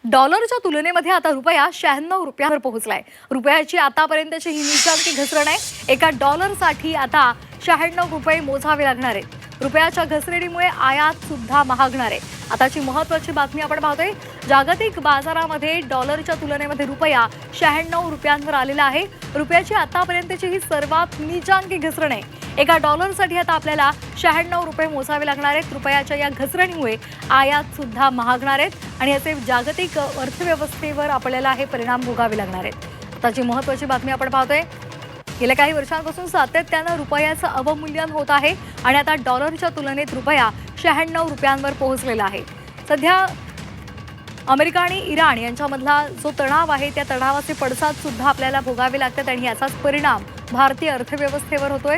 डॉलरच्या तुलनेमध्ये आता रुपया 96 रुपयांवर पोहोचलाय। रुपयाची आतापर्यंतची ही नीचांकी घसरण आहे। एका डॉलरसाठी आता 96 रुपये मोजावे लागणार आहेत। रुपयाच्या घसरणीमुळे आयात सुद्धा महागणार आहे। आताची महत्त्वाची बातमी आपण पाहतोय, जागतिक बाजारामध्ये डॉलरच्या तुलनेमध्ये रुपया 96 रुपयांवर आलेला आहे। रुपयाची आतापर्यंतची ही सर्वात नीचांकी घसरण आहे। एका डॉलरसाठी आता आपल्याला 96 रुपये मोजावे लागणार आहेत। रुपयाच्या या घसरणीमुळे आयात सुद्धा महागणार आहेत आणि याचे जागतिक अर्थव्यवस्थेवर आपल्याला हे परिणाम भोगावे लागणार आहेत। आताची महत्त्वाची बातमी आपण पाहतोय, गेल्या काही वर्षांपासून सातत्याने रुपयाचं अवमूल्यन होत आहे आणि आता डॉलरच्या तुलनेत रुपया 96 रुपयांवर पोहोचलेला आहे। सध्या अमेरिका आणि इराण यांच्यामधला जो तणाव आहे त्या तणावाचे पडसाद सुद्धा आपल्याला भोगावे लागतात आणि याचाच परिणाम भारतीय अर्थव्यवस्थेवर होतोय।